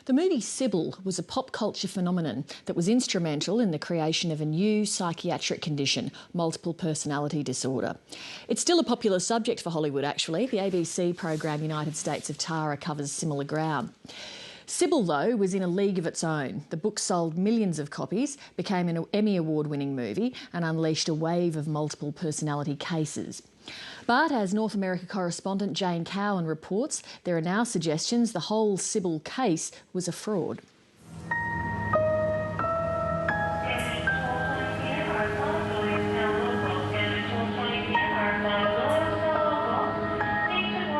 The movie Sybil was a pop culture phenomenon that was instrumental in the creation of a new psychiatric condition, multiple personality disorder. It's still a popular subject for Hollywood, actually. The ABC program United States of Tara covers similar ground. Sybil, though, was in a league of its own. The book sold millions of copies, became an Emmy Award-winning movie and unleashed a wave of multiple personality cases. But as North America correspondent Jane Cowan reports, there are now suggestions the whole Sybil case was a fraud.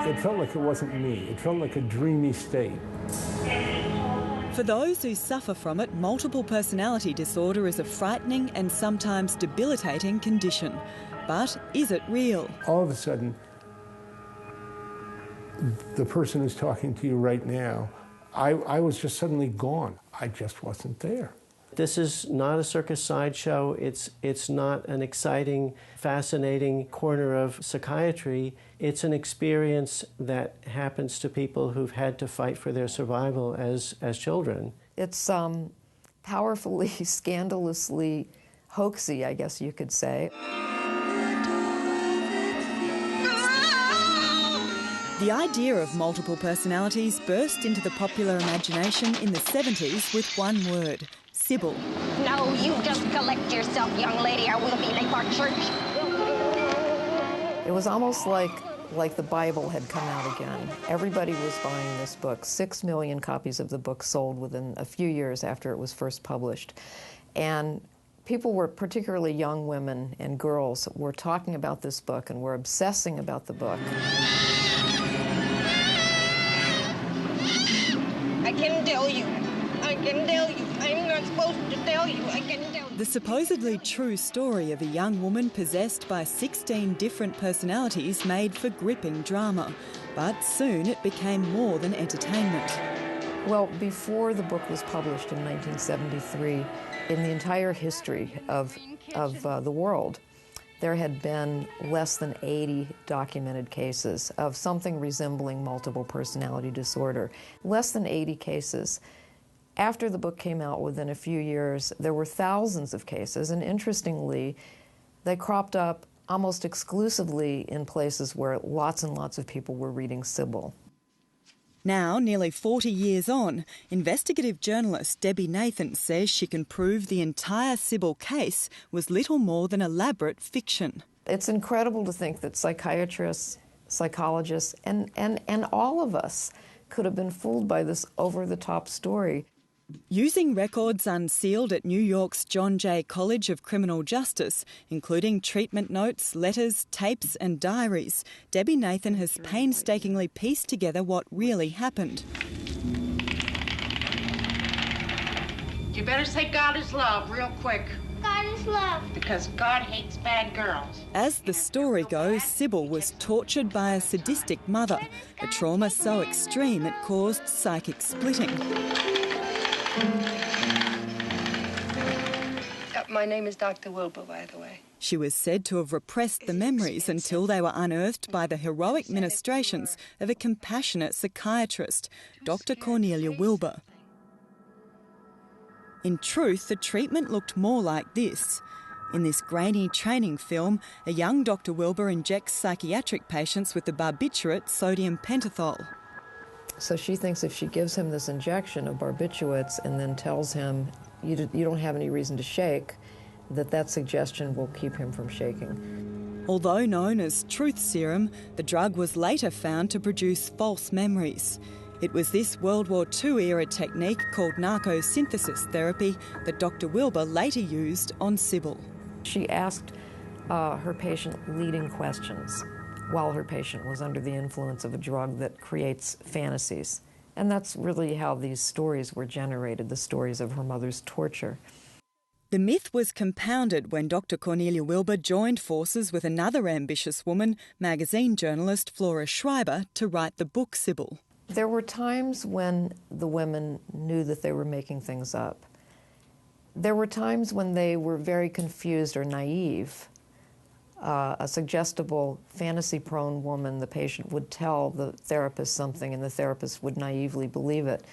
It felt like it wasn't me. It felt like a dreamy state. For those who suffer from it, multiple personality disorder is a frightening and sometimes debilitating condition. But is it real? All of a sudden, the person who's talking to you right now, I was just suddenly gone. I just wasn't there. This is not a circus sideshow. It's not an exciting, fascinating corner of psychiatry. It's an experience that happens to people who've had to fight for their survival as children. It's powerfully, scandalously hoaxy, I guess you could say. The idea of multiple personalities burst into the popular imagination in the 70s with one word: Sybil. No, you just collect yourself, young lady, or we'll be late for church. It was almost like the Bible had come out again. Everybody was buying this book. 6 million copies of the book sold within a few years after it was first published. And people were, particularly young women and girls, were talking about this book and were obsessing about the book. I can tell you. I'm not supposed to tell you. I can tell you. The supposedly true story of a young woman possessed by 16 different personalities made for gripping drama. But soon it became more than entertainment. Well, before the book was published in 1973, in the entire history of the world, there had been less than 80 documented cases of something resembling multiple personality disorder. Less than 80 cases. After the book came out, within a few years, there were thousands of cases, and interestingly, they cropped up almost exclusively in places where lots and lots of people were reading Sybil. Now, nearly 40 years on, investigative journalist Debbie Nathan says she can prove the entire Sybil case was little more than elaborate fiction. It's incredible to think that psychiatrists, psychologists, and all of us could have been fooled by this over-the-top story. Using records unsealed at New York's John Jay College of Criminal Justice, including treatment notes, letters, tapes and diaries, Debbie Nathan has painstakingly pieced together what really happened. You better say God is love real quick. God is love. Because God hates bad girls. As the story goes, Sybil was tortured by a sadistic mother, a trauma so extreme it caused psychic splitting. My name is Dr. Wilbur, by the way. She was said to have repressed the memories until they were unearthed by the heroic ministrations of a compassionate psychiatrist, Dr. Cornelia Wilbur. In truth, the treatment looked more like this. In this grainy training film, a young Dr. Wilbur injects psychiatric patients with the barbiturate sodium pentothal. So she thinks if she gives him this injection of barbiturates and then tells him, you don't have any reason to shake, that suggestion will keep him from shaking. Although known as truth serum, the drug was later found to produce false memories. It was this World War II-era technique called narcosynthesis therapy that Dr. Wilbur later used on Sybil. She asked her patient leading questions while her patient was under the influence of a drug that creates fantasies. And that's really how these stories were generated, the stories of her mother's torture. The myth was compounded when Dr. Cornelia Wilbur joined forces with another ambitious woman, magazine journalist Flora Schreiber, to write the book Sybil. There were times when the women knew that they were making things up. There were times when they were very confused or naive. A suggestible, fantasy-prone woman, the patient would tell the therapist something and the therapist would naively believe it.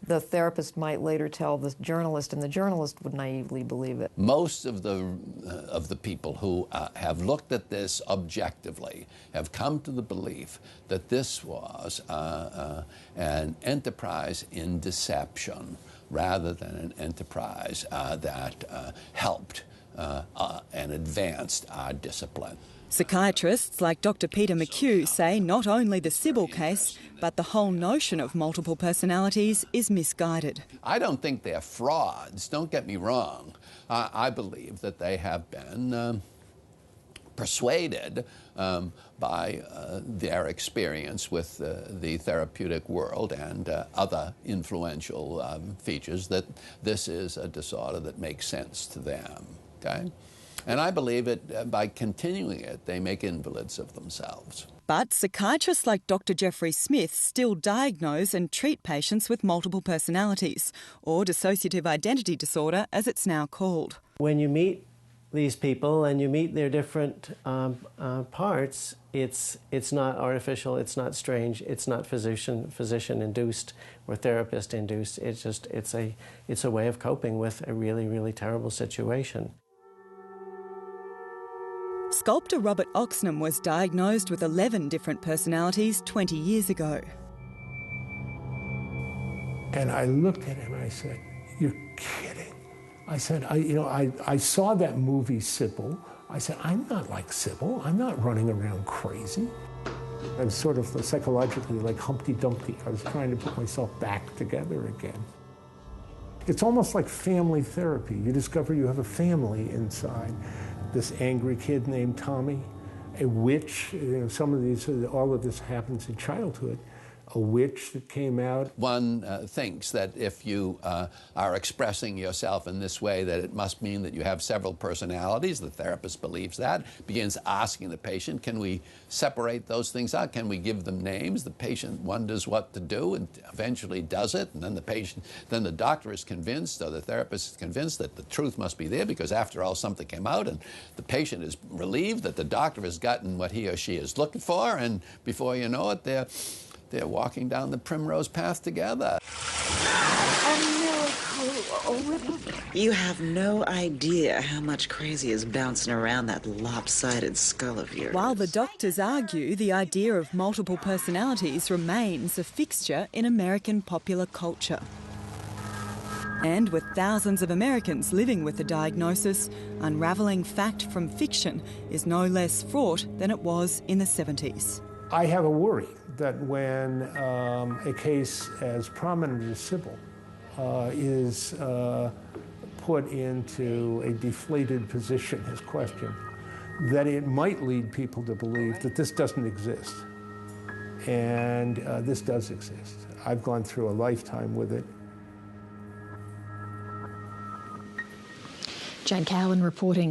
the therapist might later tell the journalist, and the journalist would naively believe it. Most of the people who have looked at this objectively have come to the belief that this was an enterprise in deception rather than an enterprise that helped and advanced our discipline. Psychiatrists like Dr. Peter McHugh say not only the Sybil case, but the whole notion of multiple personalities is misguided. I don't think they're frauds, don't get me wrong. I believe that they have been persuaded by their experience with the therapeutic world and other influential features that this is a disorder that makes sense to them, okay? And I believe it, by continuing it, they make invalids of themselves. But psychiatrists like Dr. Jeffrey Smith still diagnose and treat patients with multiple personalities, or dissociative identity disorder as it's now called. When you meet these people and you meet their different parts, it's not artificial, it's not strange, it's not physician-induced or therapist-induced. It's a way of coping with a really, really terrible situation. Sculptor Robert Oxnam was diagnosed with 11 different personalities 20 years ago. And I looked at him and I said, "You're kidding." I said, I saw that movie, Sybil. I said, I'm not like Sybil. I'm not running around crazy. I'm sort of psychologically like Humpty Dumpty. I was trying to put myself back together again. It's almost like family therapy. You discover you have a family inside. This angry kid named Tommy, a witch, all of this happens in childhood. A witch that came out. One thinks that if you are expressing yourself in this way, that it must mean that you have several personalities. The therapist believes that, begins asking the patient, can we separate those things out? Can we give them names? The patient wonders what to do and eventually does it. And then the doctor is convinced, or the therapist is convinced that the truth must be there because after all, something came out, and the patient is relieved that the doctor has gotten what he or she is looking for, and before you know it, they're walking down the primrose path together. You have no idea how much crazy is bouncing around that lopsided skull of yours. While the doctors argue the idea of multiple personalities remains a fixture in American popular culture. And with thousands of Americans living with the diagnosis, unravelling fact from fiction is no less fraught than it was in the 70s. I have a worry that when a case as prominent as Sybil is put into a deflated position as questioned, that it might lead people to believe that this doesn't exist. And this does exist. I've gone through a lifetime with it. Jane Cowan reporting.